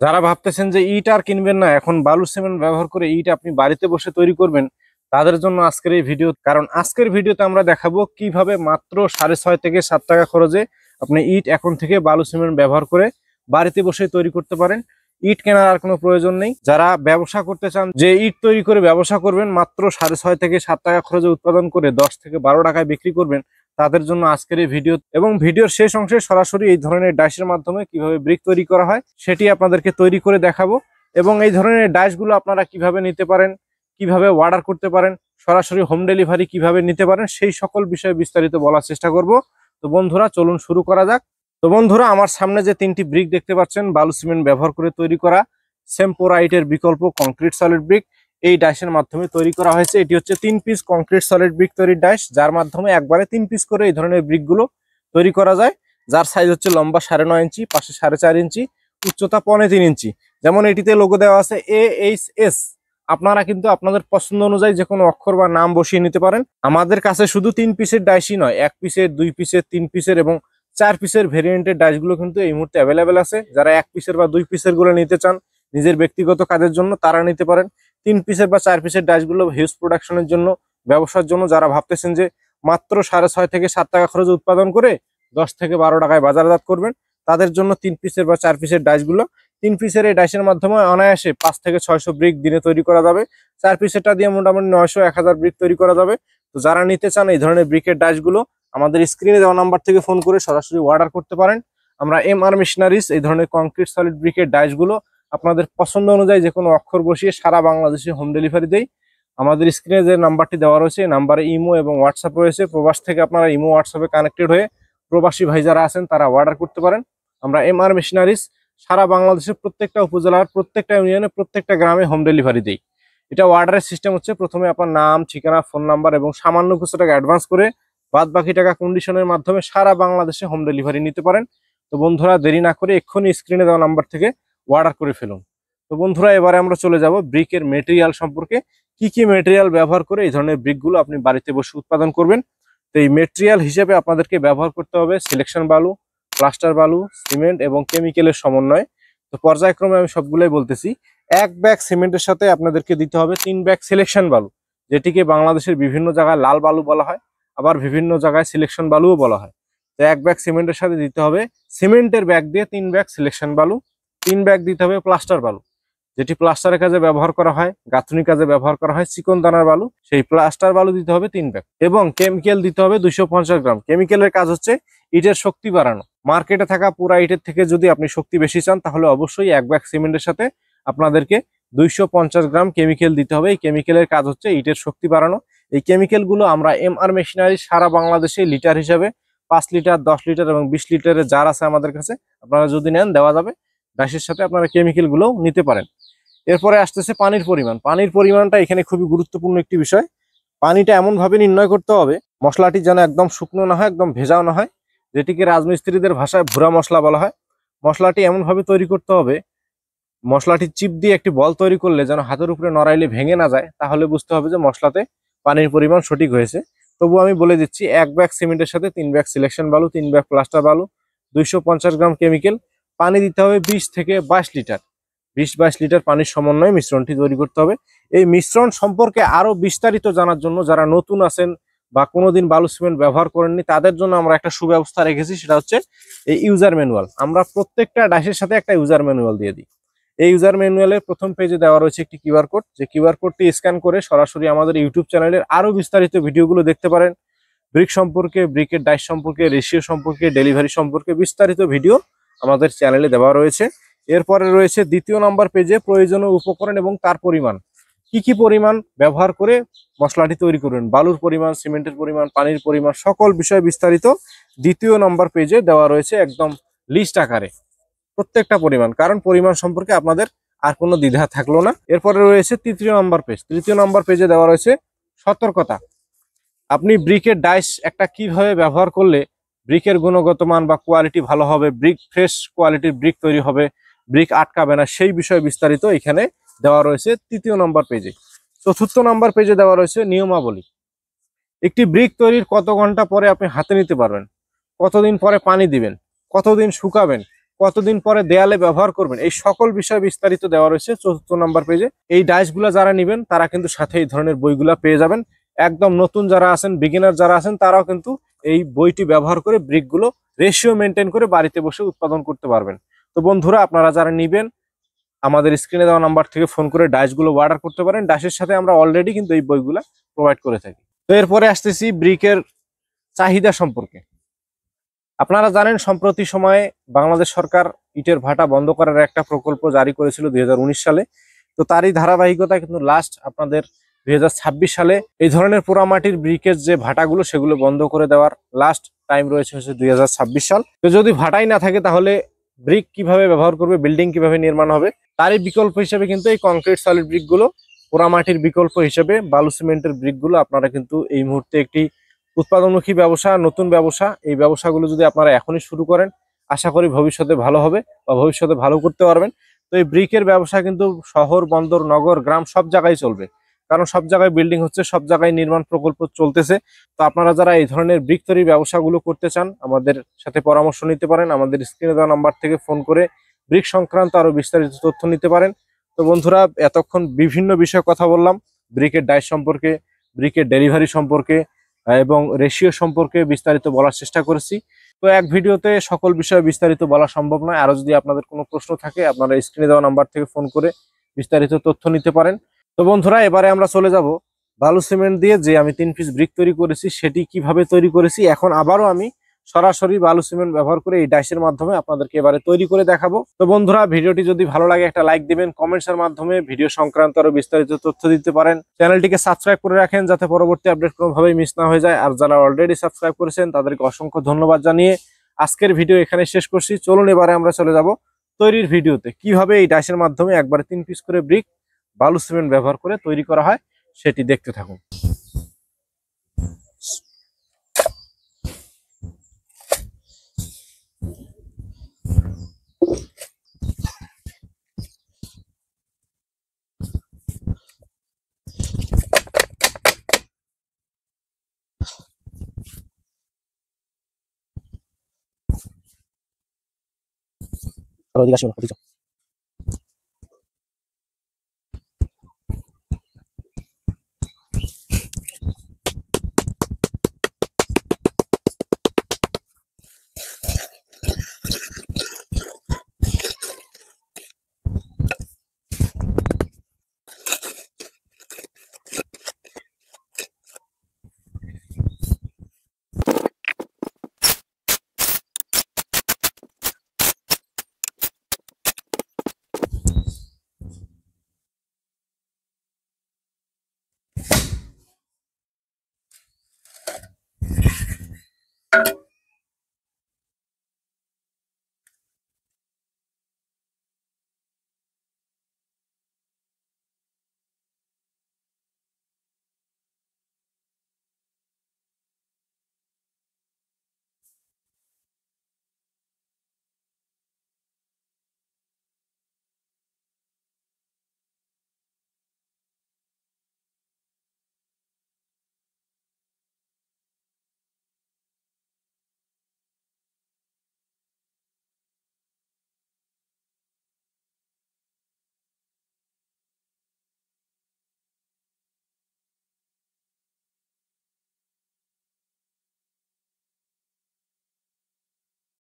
যারা ভাবতেছেন যে ইট আর কিনবেন না, এখন বালু সিমেন্ট ব্যবহার করে ইট আপনি বাড়িতে বসে তৈরি করবেন, তাদের জন্য আজকের এই ভিডিও। কারণ আজকের ভিডিওতে আমরা দেখাবো কিভাবে মাত্র 6.5 থেকে 7 টাকা খরচে আপনি ইট এখন থেকে বালু সিমেন্ট ব্যবহার করে বাড়িতে বসে তৈরি করতে পারেন। ইট কেনার আর কোনো প্রয়োজন নেই। যারা ব্যবসা করতে চান যে ইট তৈরি করে ব্যবসা করবেন, মাত্র 6.5 থেকে 7 টাকা খরচে উৎপাদন করে 10 থেকে 12 টাকায় বিক্রি করবেন, তাদের জন্য আজকের এই ভিডিও। এবং ভিডিওর শেষ অংশে সরাসরি এই ধরনের ডাইসের মাধ্যমে কিভাবে ব্রিক তৈরি করা হয় সেটি আপনাদেরকে তৈরি করে দেখাবো। এবং এই ধরনের ডাইসগুলো আপনারা কিভাবে নিতে পারেন, কিভাবে অর্ডার করতে পারেন, সরাসরি হোম ডেলিভারি কিভাবে নিতে পারেন, সেই সকল বিষয়ে বিস্তারিত বলার চেষ্টা করব। তো বন্ধুরা চলুন শুরু করা যাক। তো বন্ধুরা, আমার সামনে যে 3টি ব্রিক দেখতে পাচ্ছেন বালু সিমেন্ট ব্যবহার করে তৈরি করা সেম্পোরাইটের বিকল্প কংক্রিট সলিড ব্রিক, এই ডাইসের মাধ্যমে তৈরি করা হয়েছে। এটি হচ্ছে 3 পিস কংক্রিট সলিড ব্রিক তৈরির ডাইস, যার মাধ্যমে একবারে 3 পিস করে এই ধরনের ব্রিকগুলো তৈরি করা যায়। যার সাইজ হচ্ছে লম্বা 9.5 ইঞ্চি, পাশে 4.5 ইঞ্চি, উচ্চতা 3.25 ইঞ্চি। যেমন এটিতে লোগো দেওয়া আছে AHS। আপনারা কিন্তু আপনাদের পছন্দ অনুযায়ী যে কোনো অক্ষর বা নাম বসিয়ে নিতে পারেন। আমাদের কাছে শুধু 3 পিসের ডাইসই নয়, 1 পিসের, 2 পিসের, 3 পিসের এবং 4 পিসের ভেরিয়েন্টের ডাইসগুলো কিন্তু এই মুহূর্তে অ্যাভেলেবেল আছে। যারা 1 পিসের বা 2 পিসের গুলো নিতে চান নিজের ব্যক্তিগত কাজের জন্য, তারা নিতে পারেন। 3 পিসের বা 4 পিসের ডাইসগুলো হিউজ প্রোডাকশনের জন্য, ব্যবসার জন্য, যারা ভাবতেছেন যে মাত্র 6.5 থেকে 7 টাকা খরচে উৎপাদন করে 10 থেকে 12 টাকায় বাজারজাত করবেন, তাদের জন্য 3 পিসের বা 4 পিসের ডাইসগুলো। 3 পিসের এই ডাইসের মাধ্যমে অনায়াসে 5 থেকে 600 ব্রিক দিনে তৈরি করা যাবে। 4 পিসেরটা দিয়ে মোটামুটি 900-1000 ব্রিক তৈরি করা যাবে। তো যারা নিতে চান এই ধরনের ব্রিকের ডাইসগুলো, আমাদের স্ক্রিনে দেওয়া নাম্বার থেকে ফোন করে সরাসরি অর্ডার করতে পারেন। আমরা MR মেশিনারিজ এই ধরনের কংক্রিট সলিড ব্রিকের ডাইসগুলো আপনাদের পছন্দ অনুযায়ী যে কোনো অক্ষর বসিয়ে সারা বাংলাদেশে হোম ডেলিভারি দেই। আমাদের স্ক্রিনে যে নাম্বারটি দেওয়া রয়েছে, এই নাম্বারে ইমো এবং হোয়াটসঅ্যাপ রয়েছে। প্রবাস থেকে আপনারা ইমো হোয়াটসঅ্যাপে কানেক্টেড হয়ে প্রবাসী ভাই যারা আছেন তারা অর্ডার করতে পারেন। আমরা MR মেশিনারিজ সারা বাংলাদেশের প্রত্যেকটা উপজেলার প্রত্যেকটা ইউনিয়নে প্রত্যেকটা গ্রামে হোম ডেলিভারি দেই। এটা অর্ডারের সিস্টেম হচ্ছে, প্রথমে আপনার নাম, ঠিকানা, ফোন নাম্বার এবং সামান্য কিছু টাকা অ্যাডভান্স করে বাদ বাকি টাকা কন্ডিশনের মাধ্যমে সারা বাংলাদেশে হোম ডেলিভারি নিতে পারেন। তো বন্ধুরা দেরি না করে এক্ষুনি স্ক্রিনে দেওয়া নাম্বার থেকে অর্ডার করে ফেলুন। তো বন্ধুরা এবারে আমরা চলে যাব ব্রিকের মেটেরিয়াল সম্পর্কে। কি কি মেটেরিয়াল ব্যবহার করে এই ধরনের ব্রিকগুলো আপনি বাড়িতে বসে উৎপাদন করবেন। তো এই মেটেরিয়াল হিসেবে আপনাদেরকে ব্যবহার করতে হবে সিলেকশন বালু, প্লাস্টার বালু, সিমেন্ট এবং কেমিক্যালের সমন্বয়। তো পর্যায়ক্রমে আমি সবগুলোই বলতেছি। 1 ব্যাগ সিমেন্টের সাথে আপনাদেরকে দিতে হবে 3 ব্যাগ সিলেকশন বালু, যেটিকে বাংলাদেশের বিভিন্ন জায়গায় লাল বালু বলা হয়, আবার বিভিন্ন জায়গায় সিলেকশন বালুও বলা হয়। তো 1 ব্যাগ সিমেন্টের সাথে দিতে হবে সিমেন্টের ব্যাগ দিয়ে 3 ব্যাগ সিলেকশন বালু। 3 ব্যাগ দিতে হবে প্লাস্টার বালু, যেটি প্লাস্টারের কাজে ব্যবহার করা হয়, গাঁথনির কাজে ব্যবহার করা হয়, চিকন দানার বালু, সেই প্লাস্টার বালু দিতে হবে 3 ব্যাগ। এবং কেমিক্যাল দিতে হবে 250 গ্রাম। কেমিক্যালের কাজ হচ্ছে ইটের শক্তি বাড়ানো। মার্কেটে থাকা পুরা ইটের থেকে যদি আপনি শক্তি বেশি চান, তাহলে অবশ্যই 1 ব্যাগ সিমেন্টের সাথে আপনাদেরকে 250 গ্রাম কেমিক্যাল দিতে হবে। এই কেমিক্যালের কাজ হচ্ছে ইটের শক্তি বাড়ানো। এই কেমিক্যালগুলো আমরা MR মেশিনারি সারা বাংলাদেশে লিটার হিসাবে 5 লিটার, 10 লিটার এবং 20 লিটারের জার আছে আমাদের কাছে। আপনারা যদি নেন দেওয়া যাবে। ডাইসের সাথে আপনারা কেমিক্যালগুলো নিতে পারেন। এরপরে আসতেছে পানির পরিমাণ। পানির পরিমাণটা এখানে খুবই গুরুত্বপূর্ণ একটি বিষয়। পানিটা এমনভাবে নির্ণয় করতে হবে মশলাটি যেন একদম শুকনো না হয়, একদম ভেজাও না হয়, যেটিকে রাজমিস্ত্রিদের ভাষায় ভুরা মশলা বলা হয়। মশলাটি এমনভাবে তৈরি করতে হবে, মশলাটি চিপ দিয়ে একটি বল তৈরি করলে যেন হাতের উপরে নড়াইলে ভেঙে না যায়, তাহলে বুঝতে হবে যে মশলাতে পানির পরিমাণ সঠিক হয়েছে। তবু আমি বলে দিচ্ছি, 1 ব্যাগ সিমেন্টের সাথে 3 ব্যাগ সিলেকশন বালু, 3 ব্যাগ প্লাস্টার বালু, 250 গ্রাম কেমিক্যাল, পানি দিতে হবে 20 থেকে 22 লিটার। 20-22 লিটার পানির সমন্বয়ে মিশ্রণটি তৈরি করতে হবে। এই মিশ্রণ সম্পর্কে আরো বিস্তারিত জানার জন্য যারা নতুন আছেন বা কোনোদিন বালু সিমেন্ট ব্যবহার করেননি, তাদের জন্য আমরা একটা সুব্যবস্থা রেখেছি, সেটা হচ্ছে এই ইউজার ম্যানুয়াল। আমরা প্রত্যেকটা ডাইসের সাথে একটা ইউজার ম্যানুয়াল দিয়ে দিই। এই ইউজার ম্যানুয়ালের প্রথম পেজে দেওয়া রয়েছে একটি কিউআর কোড, যে কিউআর কোডটি স্ক্যান করে সরাসরি আমাদের ইউটিউব চ্যানেলের আরো বিস্তারিত ভিডিওগুলো দেখতে পারেন। ব্রিক সম্পর্কে, ব্রিকের ডাইস সম্পর্কে, রেশিও সম্পর্কে, ডেলিভারি সম্পর্কে বিস্তারিত ভিডিও আমাদের চ্যানেলে দেওয়া রয়েছে। এরপরে রয়েছে দ্বিতীয় নম্বর পেজে প্রয়োজনীয় উপকরণ এবং তার পরিমাণ। কি কি পরিমাণ ব্যবহার করে মশলাটি তৈরি করবেন, বালুর পরিমাণ, সিমেন্টের পরিমাণ, পানির পরিমাণ, সকল বিষয় বিস্তারিত দ্বিতীয় নম্বর পেজে দেওয়া রয়েছে একদম লিস্ট আকারে প্রত্যেকটা পরিমাণ। কারণ পরিমাণ সম্পর্কে আপনাদের আর কোনো দ্বিধা থাকলো না। এরপরে রয়েছে তৃতীয় নম্বর পেজ। তৃতীয় নম্বর পেজে দেওয়া রয়েছে সতর্কতা। আপনি ব্রিকের ডাইস একটা কিভাবে ব্যবহার করলে ব্রিকের গুণগত মান বা কোয়ালিটি ভালো হবে, ব্রিক ফ্রেশ কোয়ালিটির ব্রিক তৈরি হবে, ব্রিক আটকাবে না, সেই বিষয়ে বিস্তারিত এখানে দেওয়া রয়েছে তৃতীয় নম্বর পেজে। চতুর্থ নম্বর পেজে দেওয়া রয়েছে নিয়মাবলী। একটি ব্রিক তৈরির কত ঘন্টা পরে আপনি হাতে নিতে পারবেন, কতদিন পরে পানি দিবেন, কতদিন শুকাবেন, কতদিন পরে দেয়ালে ব্যবহার করবেন, এই সকল বিষয় বিস্তারিত দেওয়া রয়েছে ৪র্থ নাম্বার পেজে। এই ডাইসগুলো যারা নেবেন তারা কিন্তু সাথে এই ধরনের বইগুলা পেয়ে যাবেন। একদম নতুন যারা আছেন, বিগিনার যারা আছেন, তারাও কিন্তু এই বইটি ব্যবহার করে ব্রিকগুলো রেশিও মেনটেন করে বাড়িতে বসে উৎপাদন করতে পারবেন। তো বন্ধুরা, আপনারা যারা নিবেন আমাদের স্ক্রিনে দেওয়া নাম্বার থেকে ফোন করে ডাইসগুলো অর্ডার করতে পারেন। ডাইসের সাথে আমরা অলরেডি কিন্তু এই বইগুলা প্রোভাইড করে থাকি। তো এরপরে আসতেছি ব্রিকের চাহিদা সম্পর্কে। আপনারা জানেন সম্প্রতি সময়ে বাংলাদেশ সরকার ইটের ভাটা বন্ধ করার একটা প্রকল্প জারি করেছিল 2019 সালে। তো তারই ধারাবাহিকতা কিন্তু লাস্ট আপনাদের 2026 সালে এই ধরনের পোড়ামাটির ব্রিকের যে ভাটাগুলো সেগুলো বন্ধ করে দেওয়ার লাস্ট টাইম রয়েছে হচ্ছে 2026 সাল। তো যদি ভাটাই না থাকে তাহলে ব্রিক কিভাবে ব্যবহার করবে, বিল্ডিং কিভাবে নির্মাণ হবে, তারই বিকল্প হিসেবে কিন্তু এই কংক্রিট সলিড ব্রিকগুলো, পোড়ামাটির বিকল্প হিসেবে বালু সিমেন্টের ব্রিকগুলো আপনারা কিন্তু এই মুহূর্তে একটি উৎপাদনমুখী ব্যবসা, নতুন ব্যবসা, এই ব্যবসাগুলো যদি আপনারা এখনই শুরু করেন আশা করি ভবিষ্যতে ভালো হবে বা ভবিষ্যতে ভালো করতে পারবেন। তো এই ব্রিকের ব্যবসা কিন্তু শহর, বন্দর, নগর, গ্রাম সব জায়গায় চলবে, কারণ সব জায়গায় বিল্ডিং হচ্ছে, সব জায়গায় নির্মাণ প্রকল্প চলতেছে। তো আপনারা যারা এই ধরনের ব্রিক তৈরি ব্যবসাগুলো করতে চান আমাদের সাথে পরামর্শ নিতে পারেন, আমাদের স্ক্রিনে দেওয়া নাম্বার থেকে ফোন করে ব্রিক সংক্রান্ত আরো বিস্তারিত তথ্য নিতে পারেন। তো বন্ধুরা, এতক্ষণ বিভিন্ন বিষয়ে কথা বললাম, ব্রিকের ডাইস সম্পর্কে, ব্রিকের ডেলিভারি সম্পর্কে এবং রেশিও সম্পর্কে বিস্তারিত বলার চেষ্টা করেছি। তো এক ভিডিওতে সকল বিষয়ে বিস্তারিত বলা সম্ভব নয়। আরো যদি আপনাদের কোনো প্রশ্ন থাকে আপনারা স্ক্রিনে দেওয়া নাম্বার থেকে ফোন করে বিস্তারিত তথ্য নিতে পারেন। তো বন্ধুরা, এবারে আমরা চলে যাব বালু সিমেন্ট দিয়ে যে আমি 3 পিস ব্রিক তৈরি করেছি সেটি কিভাবে তৈরি করেছি। এখন আবারও আমি সরাসরি বালু সিমেন্ট ব্যবহার করে এই ডাইসের মাধ্যমে আপনাদেরকে এবারে তৈরি করে দেখাবো। তো বন্ধুরা, ভিডিওটি যদি ভালো লাগে একটা লাইক দিবেন, কমেন্টস এর মাধ্যমে ভিডিও সংক্রান্ত আরো বিস্তারিত তথ্য দিতে পারেন। চ্যানেলটিকে সাবস্ক্রাইব করে রাখেন যাতে পরবর্তী আপডেট কোনোভাবেই মিস না হয়ে যায়। আর যারা অলরেডি সাবস্ক্রাইব করেছেন তাদেরকে অসংখ্য ধন্যবাদ জানিয়ে আজকের ভিডিও এখানে শেষ করছি। চলুন এবারে আমরা চলে যাব তৈরির ভিডিওতে, কিভাবে এই ডাইসের মাধ্যমে একবারে 3 পিস করে ব্রিক বালু সিমেন্ট ব্যবহার করে তৈরি করা হয় সেটি দেখতে থাকুন। ওদিকে আসো, ওদিকে